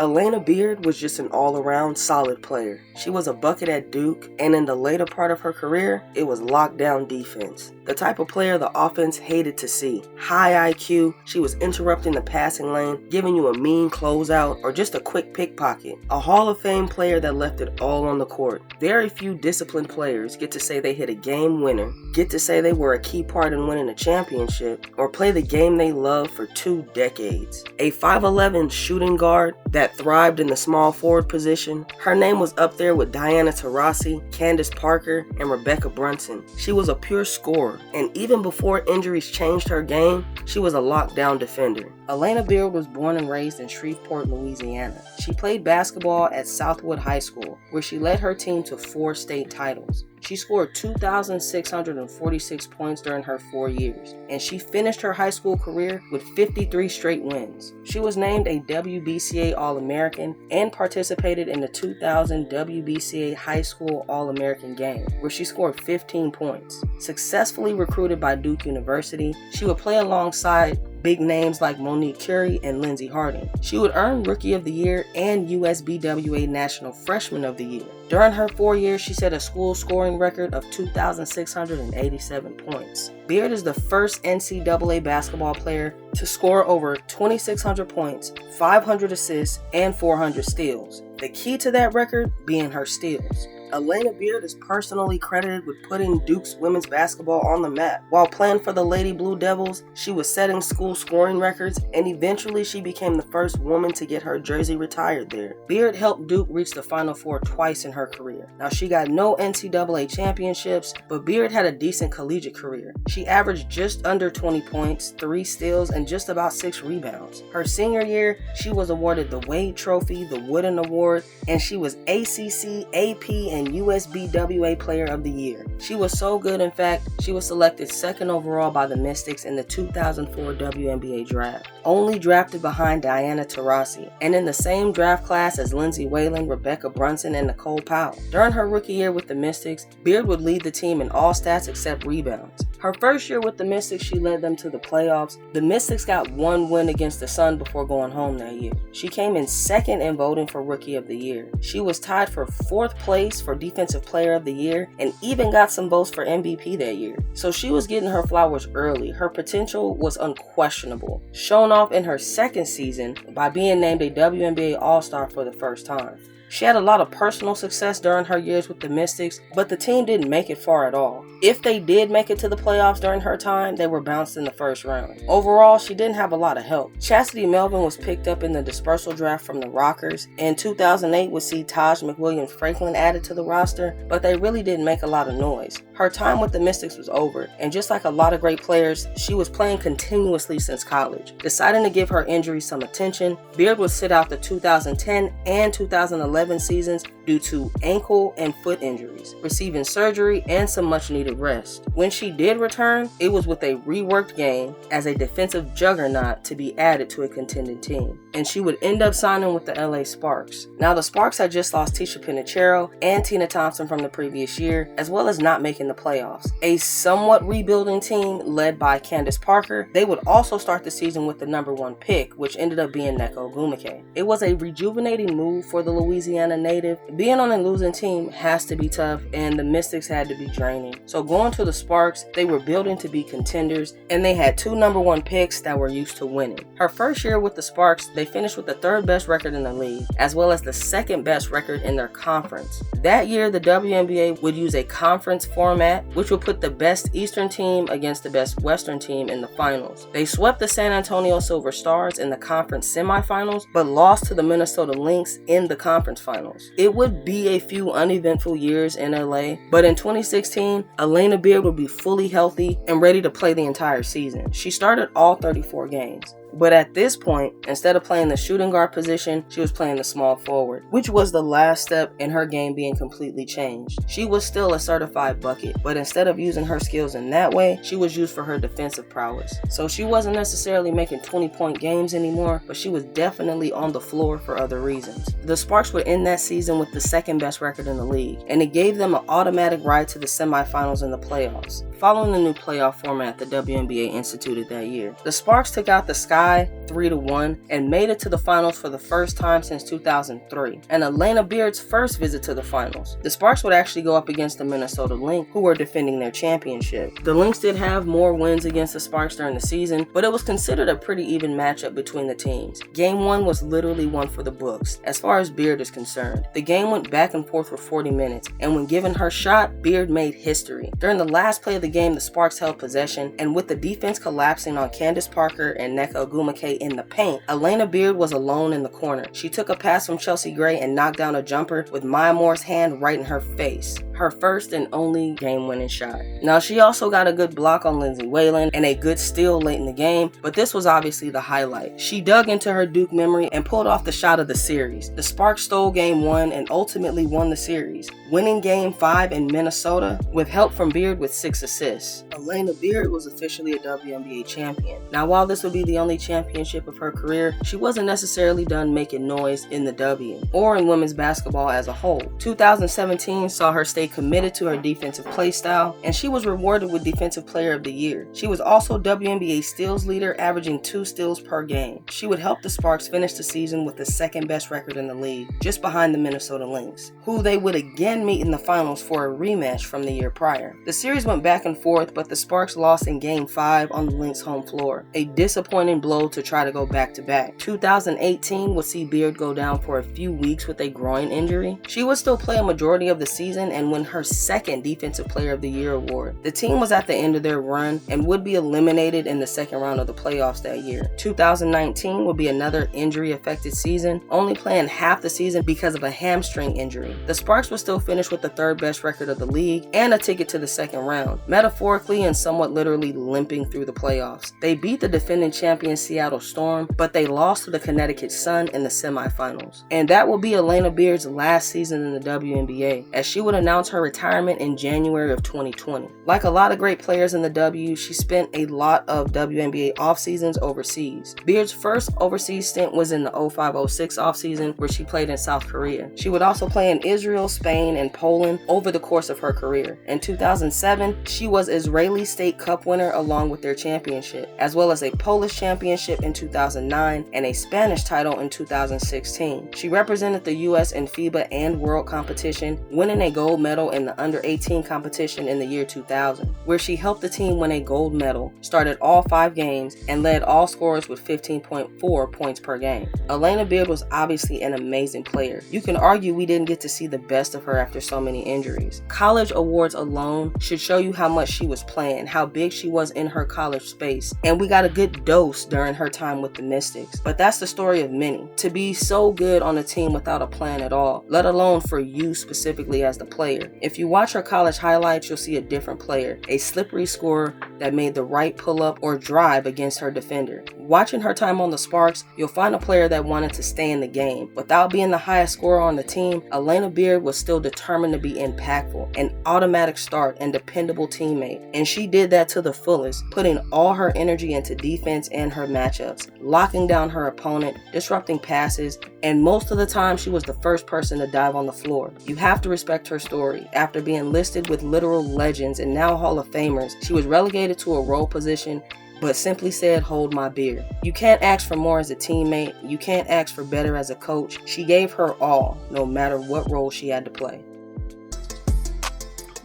Alana Beard was just an all-around solid player. She was a bucket at Duke, and in the later part of her career, it was lockdown defense. The type of player the offense hated to see. High IQ, she was interrupting the passing lane, giving you a mean closeout, or just a quick pickpocket. A Hall of Fame player that left it all on the court. Very few disciplined players get to say they hit a game winner, get to say they were a key part in winning a championship, or play the game they love for 2 decades. A 5'11" shooting guard that thrived in the small forward position. Her name was up there with Diana Taurasi, Candace Parker, and Rebecca Brunson. She was a pure scorer, and even before injuries changed her game, she was a lockdown defender. Alana Beard was born and raised in Shreveport, Louisiana. She played basketball at Southwood High School, where she led her team to 4 state titles. She scored 2,646 points during her 4 years, and she finished her high school career with 53 straight wins. She was named a WBCA All-American and participated in the 2000 WBCA High School All-American game, where she scored 15 points. Successfully recruited by Duke University, she would play alongside big names like Monique Curie and Lindsey Harding. She would earn Rookie of the Year and USBWA National Freshman of the Year. During her 4 years, she set a school scoring record of 2,687 points. Beard is the first NCAA basketball player to score over 2,600 points, 500 assists, and 400 steals. The key to that record being her steals. Alana Beard is personally credited with putting Duke's women's basketball on the map. While playing for the Lady Blue Devils, she was setting school scoring records, and eventually she became the first woman to get her jersey retired there. Beard helped Duke reach the Final Four twice in her career. Now, she got no NCAA championships, but Beard had a decent collegiate career. She averaged just under 20 points, 3 steals, and just about 6 rebounds. Her senior year, she was awarded the Wade Trophy, the Wooden Award, and she was ACC, AP, and USBWA Player of the Year. She was so good, in fact, she was selected 2nd overall by the Mystics in the 2004 WNBA draft, only drafted behind Diana Taurasi, and in the same draft class as Lindsay Whalen, Rebecca Brunson, and Nicole Powell. During her rookie year with the Mystics, Beard would lead the team in all stats except rebounds. Her first year with the Mystics, she led them to the playoffs. The Mystics got 1 win against the Sun before going home that year. She came in 2nd in voting for Rookie of the Year. She was tied for 4th place for Defensive Player of the Year and even got some votes for MVP that year. So she was getting her flowers early. Her potential was unquestionable, shown off in her 2nd season by being named a WNBA All-Star for the first time. She had a lot of personal success during her years with the Mystics, but the team didn't make it far at all. If they did make it to the playoffs during her time, they were bounced in the first round. Overall, she didn't have a lot of help. Chastity Melvin was picked up in the dispersal draft from the Rockers. In 2008 would see Taj McWilliams-Franklin added to the roster, but they really didn't make a lot of noise. Her time with the Mystics was over, and just like a lot of great players, she was playing continuously since college. Deciding to give her injuries some attention, Beard would sit out the 2010 and 2011 seasons due to ankle and foot injuries, receiving surgery and some much needed rest. When she did return, it was with a reworked game as a defensive juggernaut to be added to a contending team, and she would end up signing with the LA Sparks. Now, the Sparks had just lost Tisha Penicheiro and Tina Thompson from the previous year, as well as not making the playoffs. A somewhat rebuilding team led by Candace Parker, they would also start the season with the number 1 pick, which ended up being Neko Ogwumike. It was a rejuvenating move for the Louisiana native. Being on a losing team has to be tough, and the Mystics had to be draining. So going to the Sparks, they were building to be contenders, and they had 2 number 1 picks that were used to winning. Her first year with the Sparks, they finished with the 3rd best record in the league, as well as the 2nd best record in their conference. That year, the WNBA would use a conference format, which would put the best Eastern team against the best Western team in the finals. They swept the San Antonio Silver Stars in the conference semifinals, but lost to the Minnesota Lynx in the conference finals. It would be a few uneventful years in LA, but in 2016, Alana Beard would be fully healthy and ready to play the entire season. She started all 34 games. But at this point, instead of playing the shooting guard position, she was playing the small forward, which was the last step in her game being completely changed. She was still a certified bucket, but instead of using her skills in that way, she was used for her defensive prowess. So she wasn't necessarily making 20-point games anymore, but she was definitely on the floor for other reasons. The Sparks would end that season with the 2nd best record in the league, and it gave them an automatic ride to the semifinals and the playoffs. following the new playoff format the WNBA instituted that year. The Sparks took out the Sky 3-1 and made it to the finals for the first time since 2003, and Alana Beard's first visit to the finals. The Sparks would actually go up against the Minnesota Lynx, who were defending their championship. The Lynx did have more wins against the Sparks during the season, but it was considered a pretty even matchup between the teams. Game 1 was literally one for the books, as far as Beard is concerned. The game went back and forth for 40 minutes, and when given her shot, Beard made history. During the last play of the game, the Sparks held possession, and with the defense collapsing on Candace Parker and Nneka Ogwumike in the paint, Alana Beard was alone in the corner. She took a pass from Chelsea Gray and knocked down a jumper with Maya Moore's hand right in her face. Her first and only game-winning shot. Now, she also got a good block on Lindsay Whalen and a good steal late in the game, but this was obviously the highlight. She dug into her Duke memory and pulled off the shot of the series. The Sparks stole Game 1 and ultimately won the series, winning Game 5 in Minnesota with help from Beard with 6 assists. Alana Beard was officially a WNBA champion. Now, while this would be the only championship of her career, she wasn't necessarily done making noise in the W or in women's basketball as a whole. 2017 saw her stay committed to her defensive play style, and she was rewarded with Defensive Player of the Year. She was also WNBA steals leader, averaging 2 steals per game. She would help the Sparks finish the season with the second best record in the league, just behind the Minnesota Lynx, who they would again meet in the finals for a rematch from the year prior. The series went back and forth, but the Sparks lost in Game 5 on the Lynx home floor, a disappointing blow to try to go back-to-back. 2018 would see Beard go down for a few weeks with a groin injury. She would still play a majority of the season and win her second Defensive Player of the Year award. The team was at the end of their run and would be eliminated in the second round of the playoffs that year. 2019 would be another injury-affected season, only playing half the season because of a hamstring injury. The Sparks would still finish with the third best record of the league and a ticket to the second round, metaphorically and somewhat literally limping through the playoffs. They beat the defending champion Seattle Storm, but they lost to the Connecticut Sun in the semifinals. And that will be Alana Beard's last season in the WNBA, as she would announce her retirement in January of 2020. Like a lot of great players in the W, she spent a lot of WNBA off seasons overseas. Beard's first overseas stint was in the 05-06 offseason, where she played in South Korea. She would also play in Israel, Spain, and Poland over the course of her career. In 2007, she was Israeli State Cup winner along with their championship, as well as a Polish championship in 2009 and a Spanish title in 2016. She represented the US in FIBA and World competition, winning a gold medal in the under-18 competition in the year 2000, where she helped the team win a gold medal, started all 5 games, and led all scorers with 15.4 points per game. Alana Beard was obviously an amazing player. You can argue we didn't get to see the best of her after so many injuries. College awards alone should show you how much she was playing, how big she was in her college space, and we got a good dose during her time with the Mystics. But that's the story of many. To be so good on a team without a plan at all, let alone for you specifically as the player. If you watch her college highlights, you'll see a different player, a slippery scorer that made the right pull-up or drive against her defender. Watching her time on the Sparks, you'll find a player that wanted to stay in the game. Without being the highest scorer on the team, Alana Beard was still determined to be impactful, an automatic start, and dependable teammate. And she did that to the fullest, putting all her energy into defense and her matchups, locking down her opponent, disrupting passes, and most of the time she was the first person to dive on the floor. You have to respect her story. After being listed with literal legends and now Hall of Famers, she was relegated to a role position but simply said, "Hold my beer." You can't ask for more as a teammate. You can't ask for better as a coach. She gave her all, no matter what role she had to play.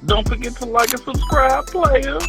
Don't forget to like and subscribe, players.